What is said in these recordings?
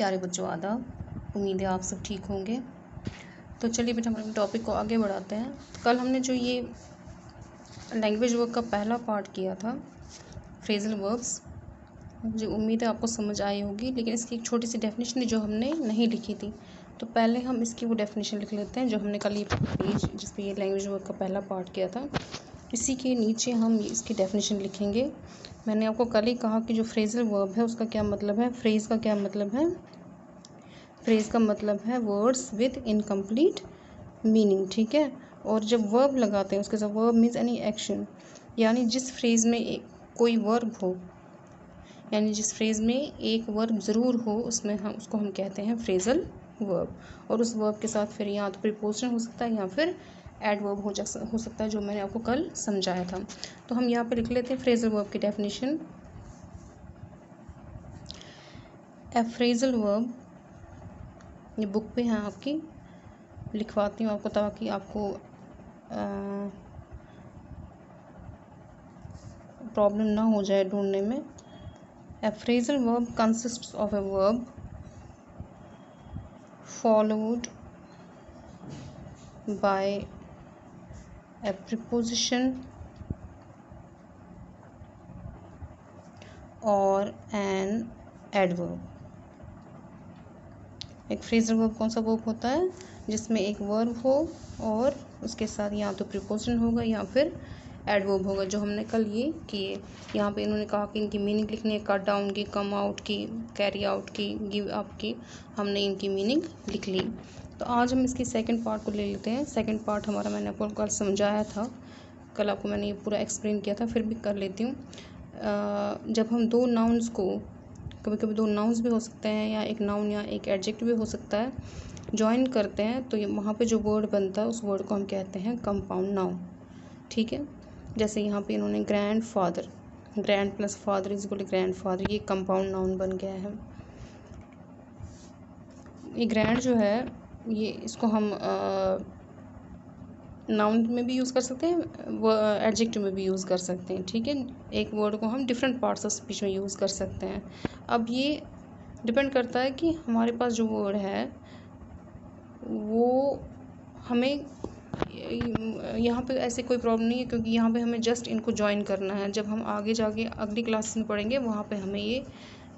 प्यारे बच्चों आदाब। उम्मीद है आप सब ठीक होंगे। तो चलिए बेटा हम अपने टॉपिक को आगे बढ़ाते हैं। कल हमने जो ये लैंग्वेज वर्क का पहला पार्ट किया था फ्रेजल वर्ब्स, मुझे उम्मीद है आपको समझ आई होगी, लेकिन इसकी एक छोटी सी डेफिनेशन जो हमने नहीं लिखी थी, तो पहले हम इसकी वो डेफिनेशन लिख लेते हैं जो हमने कल ये पेज जिस पे ये लैंग्वेज वर्क का पहला पार्ट किया था, इसी के नीचे हम इसकी डेफिनेशन लिखेंगे। मैंने आपको कल ही कहा कि जो फ्रेजल वर्ब है उसका क्या मतलब है, फ्रेज़ का क्या मतलब है। फ्रेज़ का मतलब है वर्ड्स विद इनकम्प्लीट मीनिंग, ठीक है। और जब वर्ब लगाते हैं उसके साथ, वर्ब मीन्स एनी एक्शन, यानी जिस फ्रेज़ में कोई वर्ब हो, यानी जिस फ्रेज़ में एक वर्ब ज़रूर हो, उसमें उसको हम कहते हैं फ्रेजल वर्ब। और उस वर्ब के साथ फिर या तो प्रीपोजिशन हो सकता है या फिर एडवर्ब हो सकता है, जो मैंने आपको कल समझाया था। तो हम यहाँ पे लिख लेते हैं फ्रेजल वर्ब की डेफिनेशन। ए फ्रेजल वर्ब, ये बुक पे है आपकी, लिखवाती हूँ आपको ताकि आपको प्रॉब्लम ना हो जाए ढूंढने में। A phrasal verb consists of a verb followed by a preposition or an adverb। एक फ्रेजल वर्ब कौन सा वर्ब होता है जिसमें एक वर्ब हो और उसके साथ या तो प्रीपोजिशन होगा या फिर एडवर्ब होगा, जो हमने कल ये किए। यहाँ पे इन्होंने कहा कि इनकी मीनिंग लिखनी है, कट डाउन की, कम आउट की, कैरी आउट की, गिव अप की, हमने इनकी मीनिंग लिख ली। तो आज हम इसकी सेकंड पार्ट को ले लेते हैं। सेकंड पार्ट हमारा मैंने आपको कल समझाया था, कल आपको मैंने ये पूरा एक्सप्लेन किया था, फिर भी कर लेती हूँ। जब हम दो नाउन्स को, कभी कभी दो नाउन्स भी हो सकते हैं या एक नाउन या एक एडजेक्टिव भी हो सकता है, जॉइन करते हैं तो वहाँ पे जो वर्ड बनता है उस वर्ड को हम कहते हैं कंपाउंड नाउन, ठीक है। जैसे यहाँ पे इन्होंने grand father, grand plus father is equal to grand father, ये कंपाउंड नाउन बन गया है। ये ग्रैंड जो है ये इसको हम नाउन में भी यूज़ कर सकते हैं, वो एडजेक्टिव में भी यूज़ कर सकते हैं, ठीक है। एक वर्ड को हम डिफरेंट पार्ट्स ऑफ स्पीच में यूज़ कर सकते हैं। अब ये डिपेंड करता है कि हमारे पास जो वर्ड है वो हमें, यहाँ पे ऐसे कोई प्रॉब्लम नहीं है, क्योंकि यहाँ पे हमें जस्ट इनको ज्वाइन करना है। जब हम आगे जाके अगली क्लास में पढ़ेंगे वहाँ पे हमें ये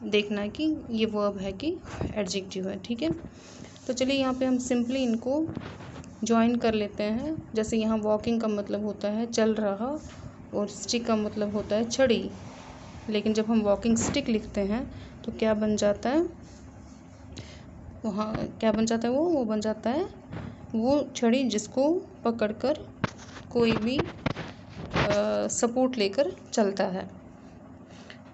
देखना है कि ये वर्ब है कि एडजेक्टिव है, ठीक है। तो चलिए यहाँ पे हम सिंपली इनको ज्वाइन कर लेते हैं। जैसे यहाँ वॉकिंग का मतलब होता है चल रहा, और स्टिक का मतलब होता है छड़ी, लेकिन जब हम वॉकिंग स्टिक लिखते हैं तो क्या बन जाता है, वहाँ क्या बन जाता है, वो बन जाता है वो छड़ी जिसको पकड़कर कोई भी सपोर्ट लेकर चलता है।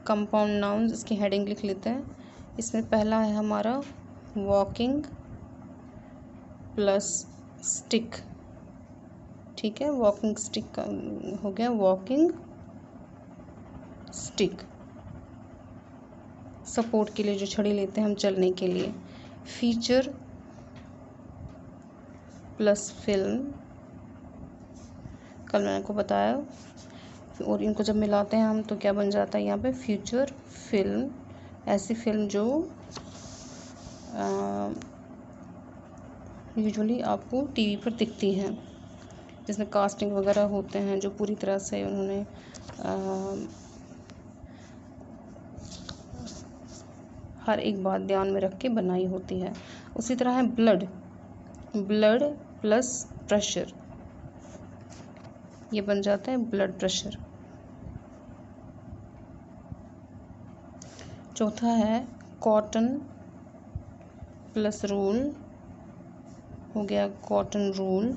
कंपाउंड नाउन, इसकी हेडिंग लिख लेते हैं। इसमें पहला है हमारा वॉकिंग प्लस स्टिक, ठीक है। वॉकिंग स्टिक का हो गया वॉकिंग स्टिक, सपोर्ट के लिए जो छड़ी लेते हैं हम चलने के लिए। फीचर प्लस फिल्म, कल मैंने आपको बताया, और इनको जब मिलाते हैं हम तो क्या बन जाता है यहाँ पे फ्यूचर फिल्म, ऐसी फिल्म जो यूजुअली आपको टीवी पर दिखती हैं, जिसमें कास्टिंग वगैरह होते हैं, जो पूरी तरह से उन्होंने हर एक बात ध्यान में रख के बनाई होती है। उसी तरह है ब्लड, ब्लड प्लस प्रेशर, ये बन जाता है ब्लड प्रेशर। चौथा है कॉटन प्लस रूल, हो गया कॉटन रूल।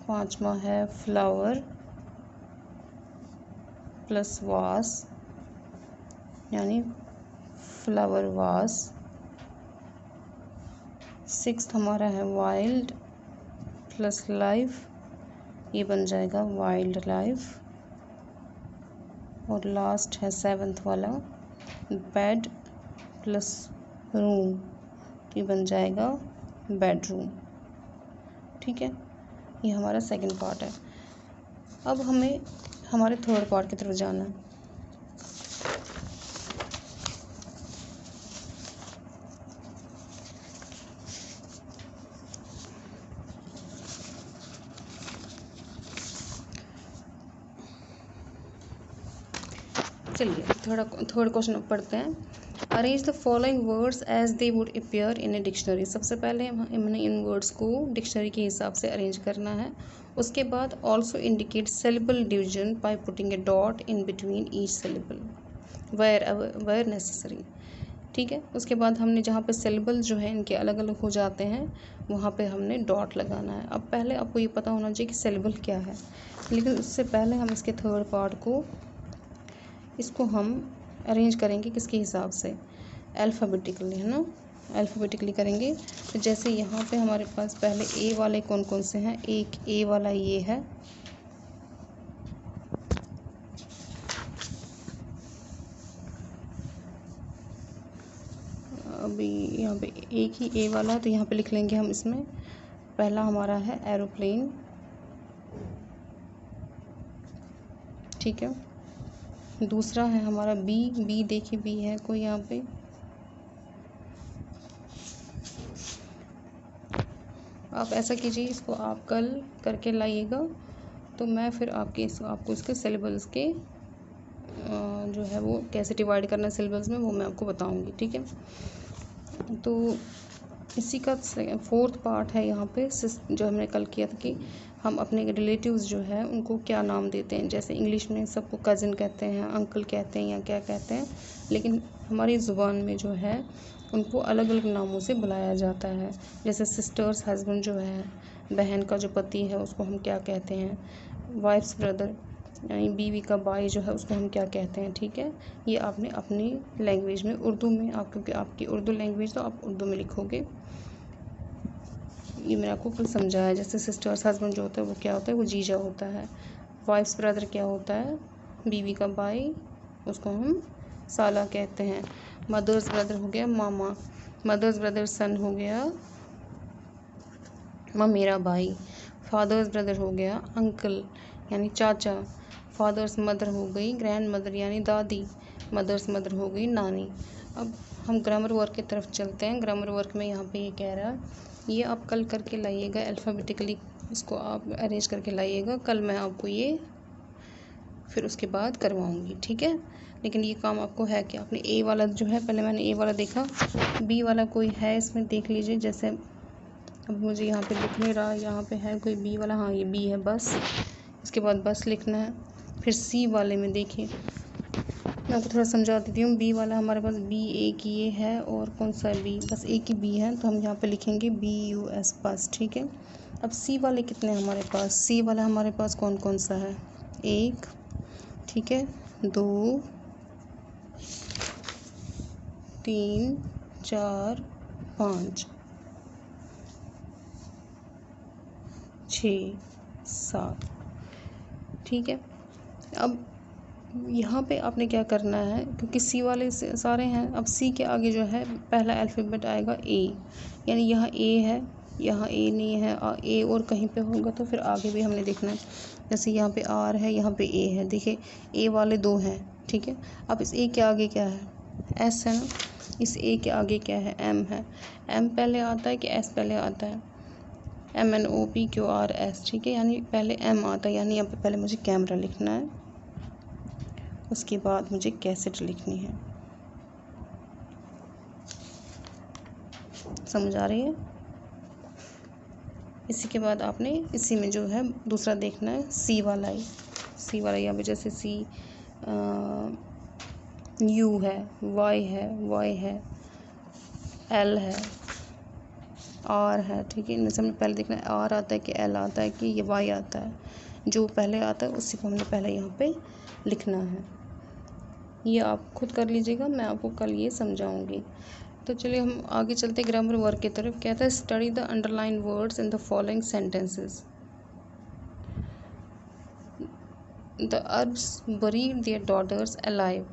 पांचवा है फ्लावर प्लस वास, यानी फ्लावर वास। सिक्स्थ हमारा है वाइल्ड प्लस लाइफ, ये बन जाएगा वाइल्ड लाइफ। और लास्ट है सेवंथ वाला बेड प्लस रूम, ये बन जाएगा बेडरूम, ठीक है। ये हमारा सेकंड पार्ट है। अब हमें हमारे थर्ड पार्ट की तरफ जाना है। चलिए थर्ड क्वेश्चन पढ़ते हैं। Arrange the following words as they would appear in a dictionary. सबसे पहले हमने इन वर्ड्स को डिक्शनरी के हिसाब से अरेंज करना है। उसके बाद also indicate syllable division by putting a dot in between each syllable where necessary. ठीक है, उसके बाद हमने जहाँ पे सिलेबल जो है इनके अलग अलग हो जाते हैं वहाँ पे हमने डॉट लगाना है। अब पहले आपको ये पता होना चाहिए कि सिलेबल क्या है, लेकिन उससे पहले हम इसके थर्ड पार्ट को इसको हम अरेंज करेंगे किसके हिसाब से, अल्फ़ाबेटिकली, है ना, अल्फ़ाबेटिकली करेंगे। तो जैसे यहाँ पे हमारे पास पहले ए वाले कौन कौन से हैं, एक ए वाला ये है, अभी यहाँ पे एक ही ए वाला है तो यहाँ पे लिख लेंगे हम इसमें पहला हमारा है एरोप्लेन। ठीक है, दूसरा है हमारा बी देखिए बी है कोई यहाँ पे, आप ऐसा कीजिए इसको आप कल करके लाइएगा तो मैं फिर आपको इसके सिलेबल्स के जो है वो कैसे डिवाइड करना है सिलेबल्स में वो मैं आपको बताऊंगी। ठीक है, तो इसी का फोर्थ पार्ट है यहाँ पे जो हमने कल किया था कि हम अपने रिलेटिव्स जो है उनको क्या नाम देते हैं। जैसे इंग्लिश में सबको कज़न कहते हैं, अंकल कहते हैं या क्या कहते हैं, लेकिन हमारी ज़ुबान में जो है उनको अलग अलग नामों से बुलाया जाता है। जैसे सिस्टर्स हस्बैंड जो है, बहन का जो पति है उसको हम क्या कहते हैं, वाइफ्स ब्रदर यानी बीवी का भाई जो है उसको हम क्या कहते हैं। ठीक है, ये आपने अपनी लैंग्वेज में उर्दू में आप, क्योंकि आपकी उर्दू लैंग्वेज तो आप उर्दू में लिखोगे। ये मैंने आपको कल समझाया। जैसे सिस्टर्स हस्बैंड जो होता है वो क्या होता है, वो जीजा होता है। वाइफ्स ब्रदर क्या होता है, बीवी का भाई, उसको हम साला कहते हैं। मदर्स ब्रदर हो गया मामा, मदर्स ब्रदर सन हो गया मेरा भाई। फादर्स ब्रदर हो गया अंकल यानी चाचा। फादर्स मदर हो गई ग्रैंड मदर यानी दादी। मदर्स मदर हो गई नानी। अब हम ग्रामर वर्क की तरफ चलते हैं। ग्रामर वर्क में यहाँ पे ये कह रहा है, ये आप कल करके लाइएगा अल्फ़ाबेटिकली, इसको आप अरेंज करके लाइएगा। कल मैं आपको ये फिर उसके बाद करवाऊँगी। ठीक है, लेकिन ये काम आपको है कि आपने ए वाला जो है, पहले मैंने ए वाला देखा, बी वाला कोई है इसमें देख लीजिए। जैसे अब मुझे यहाँ पे लिख नहीं रहा, यहाँ पे है कोई बी वाला, हाँ ये बी है बस। इसके बाद बस लिखना है। फिर सी वाले में देखिए, मैं आपको थोड़ा समझा देती हूँ। बी वाला हमारे पास बी एक ये है और कौन सा है बी, बस एक ही बी है तो हम यहाँ पे लिखेंगे BUS बस। ठीक है, अब सी वाले कितने हैं हमारे पास, सी वाला हमारे पास कौन कौन सा है, एक, ठीक है, 2, 3, 4, 5, 6, 7। ठीक है, अब यहाँ पे आपने क्या करना है, क्योंकि सी वाले सारे हैं, अब सी के आगे जो है पहला अल्फ़ाबेट आएगा ए, यानी यहाँ ए है, यहाँ ए नहीं है, ए और कहीं पे होगा तो फिर आगे भी हमने देखना है। जैसे यहाँ पे आर है, यहाँ पे ए है, देखिए ए वाले 2 हैं। ठीक है, अब इस ए के आगे क्या है, एस है ना, इस ए के आगे क्या है, एम है। एम पहले आता है कि एस पहले आता है, MNOPQRS। ठीक है, यानी पहले एम आता है, यानी यहाँ पे पहले मुझे कैमरा लिखना है, उसके बाद मुझे कैसेट लिखनी है। समझ आ रही है? इसी के बाद आपने इसी में जो है दूसरा देखना है सी वाला ही, सी वाला यहाँ पे जैसे सी यू है, वाई है, एल है, आर है। ठीक है, इनमें से हमने पहले देखना है आर आता है कि एल आता है कि ये वाई आता है। जो पहले आता है उसी को हमने पहले यहाँ पे लिखना है। ये आप खुद कर लीजिएगा, मैं आपको कल ये समझाऊंगी। तो चलिए हम आगे चलते ग्रामर वर्क की तरफ। कहता है study the underline words in the following sentences. The Arabs buried their daughters alive.